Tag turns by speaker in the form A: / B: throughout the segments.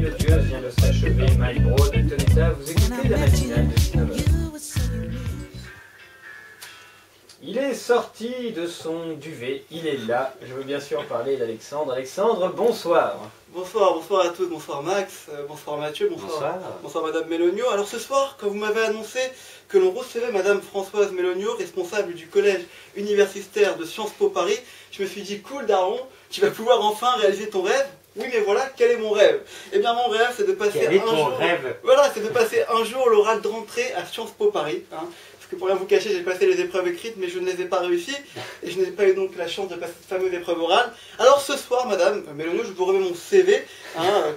A: impétueuse vient de s'achever. My Bro de Tonetta, vous écoutez la matinale de 19h. Il est sorti de son duvet, il est là. Je veux bien sûr parler d'Alexandre. Alexandre, bonsoir.
B: Bonsoir à tous, bonsoir Max, bonsoir Mathieu, bonsoir Madame Mélonio. Alors ce soir, quand vous m'avez annoncé que l'on recevait Madame Françoise Mélonio, responsable du collège universitaire de Sciences Po Paris, je me suis dit, cool daron, tu vas pouvoir enfin réaliser ton rêve. Oui, mais voilà, quel est mon rêve? Eh bien, mon rêve, c'est de passer c'est de passer un jour l'oral de rentrée à Sciences Po Paris. Hein. Parce que pour rien vous cacher, j'ai passé les épreuves écrites, mais je ne les ai pas réussies. Et je n'ai pas eu donc la chance de passer cette fameuse épreuve orale. Alors ce soir, Madame Mélonio, je vous remets mon CV,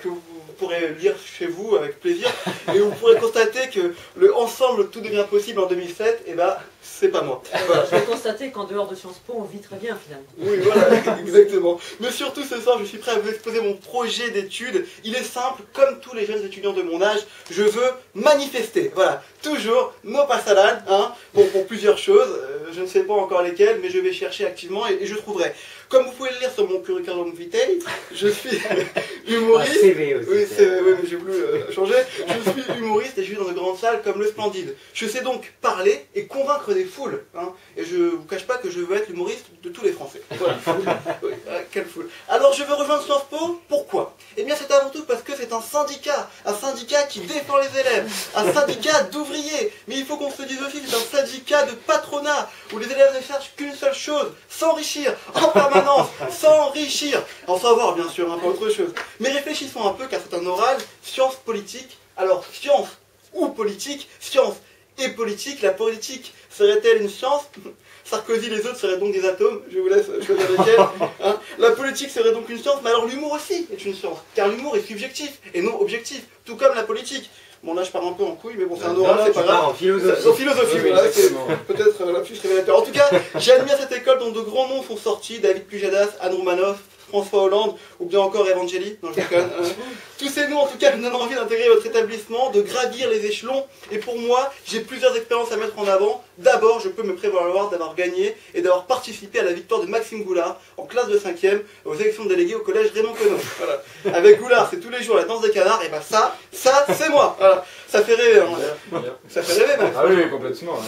B: que vous pourrez lire chez vous avec plaisir. Et vous pourrez constater que le ensemble tout devient possible en 2007, et bah, c'est pas moi.
C: Voilà. Je vais constater qu'en dehors de Sciences Po, on vit très bien finalement.
B: Oui, voilà, exactement. Mais surtout ce soir, je suis prêt à vous exposer mon projet d'études. Il est simple, comme tous les jeunes étudiants de mon âge, je veux manifester. Voilà, toujours, no passalade, hein, bon, pour plusieurs choses. Je ne sais pas encore lesquelles, mais je vais chercher activement et je trouverai. Comme vous pouvez le lire sur mon curriculum vitae, je suis humoriste.
A: CV aussi.
B: Oui, oui, mais j'ai voulu changer. Je suis humoriste et je vis dans de grandes salles comme le Splendide. Je sais donc parler et convaincre des foules. Hein, et je ne vous cache pas que je veux être l'humoriste de tous les Français. Voilà. Oui, quelle foule. Alors je veux rejoindre Sciences Po. Pourquoi? Eh bien c'est avant tout parce que c'est un syndicat qui défend les élèves, un syndicat d'ouvriers. Mais il faut qu'on se dise aussi que c'est un syndicat de patronat où les élèves ne cherchent qu'une seule chose, s'enrichir en permanence, s'enrichir. En savoir bien sûr, hein, pas autre chose. Mais réfléchissons un peu car c'est un oral, science politique. Alors science ou politique, science et politique, la politique serait-elle une science? Sarkozy, les autres seraient donc des atomes, je vous laisse choisir lesquels. Hein. La politique serait donc une science, mais alors l'humour aussi est une science, car l'humour est subjectif et non objectif, tout comme la politique. Bon là je pars un peu en couille, mais bon c'est un oral, c'est pas grave.
A: En philosophie.
B: En philosophie,
A: oui,
B: voilà, c'est peut-être la plus révélateur. En tout cas, j'admire cette école dont de grands noms sont sortis, David Pujadas, Anne Romanoff, François Hollande, ou bien encore Evangélie, non je déconne. Tous ces noms en tout cas me donnent envie d'intégrer votre établissement, de gravir les échelons, et pour moi, j'ai plusieurs expériences à mettre en avant. D'abord, je peux me prévaloir d'avoir gagné et d'avoir participé à la victoire de Maxime Goulard, en classe de 5e, aux élections de délégués au collège Raymond Queneau. Voilà. Avec Goulard, c'est tous les jours la danse des canards, et ben ça c'est moi. Voilà. Ça fait rêver, hein. Ça fait rêver, Max.
A: Ah oui, complètement.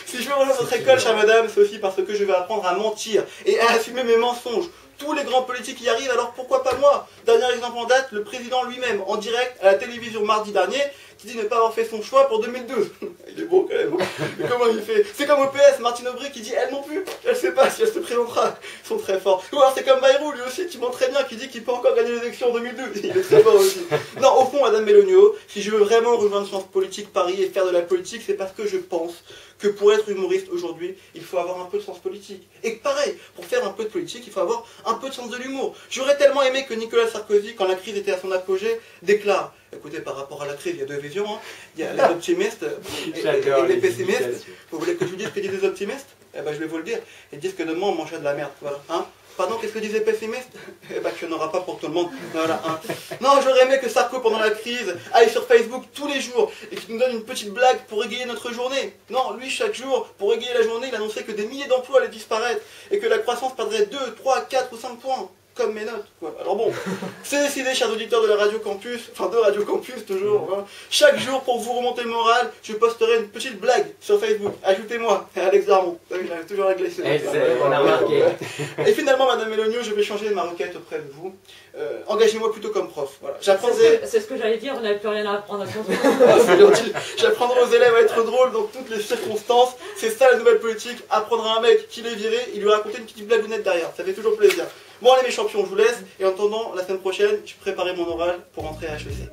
B: Si je veux rejoindre votre école, chère madame, c'est aussi parce que je vais apprendre à mentir et à assumer mes mensonges. Tous les grands politiques y arrivent, alors pourquoi pas moi? Dernier exemple en date, le président lui-même, en direct à la télévision mardi dernier, qui dit ne pas avoir fait son choix pour 2012. Il est beau quand même. Mais comment il fait? C'est comme au PS, Martine Aubry qui dit elle non plus, elle sait pas si elle se présentera. Ils sont très forts. Ou alors c'est comme Bayrou, lui aussi, qui ment très bien, qui dit qu'il peut encore gagner l'élection en 2012. Il est très fort aussi. Non, au fond, Madame Mélonio, si je veux vraiment rejoindre Sciences Politique Paris et faire de la politique, c'est parce que je pense que pour être humoriste aujourd'hui, il faut avoir un peu de sens politique. Et pareil, pour faire un peu de politique, il faut avoir un peu de sens de l'humour. J'aurais tellement aimé que Nicolas Sarkozy, quand la crise était à son apogée, déclare, écoutez, par rapport à la crise, il y a deux visions, hein. Il y a les optimistes et les pessimistes. Vous voulez que je vous dise ce que disent les optimistes? Eh ben je vais vous le dire. Ils disent que demain on mangerait de la merde, voilà. Hein. Pardon, qu'est-ce que disait pessimiste? Eh ben qu'il n'y en aura pas pour tout le monde. Voilà, hein. Non, j'aurais aimé que Sarko, pendant la crise, aille sur Facebook tous les jours et qu'il nous donne une petite blague pour égayer notre journée. Non, lui, chaque jour, pour égayer la journée, il annonçait que des milliers d'emplois allaient disparaître et que la croissance perdrait 2, 3, 4 ou 5 points. Comme mes notes, quoi. Alors bon, c'est décidé, chers auditeurs de la Radio Campus, enfin de Radio Campus toujours, hein. Chaque jour, pour vous remonter le moral, je posterai une petite blague sur Facebook. Ajoutez-moi, Alex Darmon. Vous savez, j'arrive toujours à glisser.
A: On a remarqué.
B: Et finalement, Madame Mélonio, je vais changer ma requête auprès de vous. Engagez-moi plutôt comme prof. Voilà. J'apprendrai.
C: C'est ce que j'allais dire, on n'avait plus rien à apprendre à Sciences Po.
B: Ah, c'est gentil. J'apprendrai aux élèves à être drôles dans toutes les circonstances. C'est ça la nouvelle politique. Apprendre à un mec qui l'est viré et lui raconter une petite blagounette derrière. Ça fait toujours plaisir. Bon allez mes champions, je vous laisse. Et en attendant, la semaine prochaine, je préparais mon oral pour rentrer à HEC.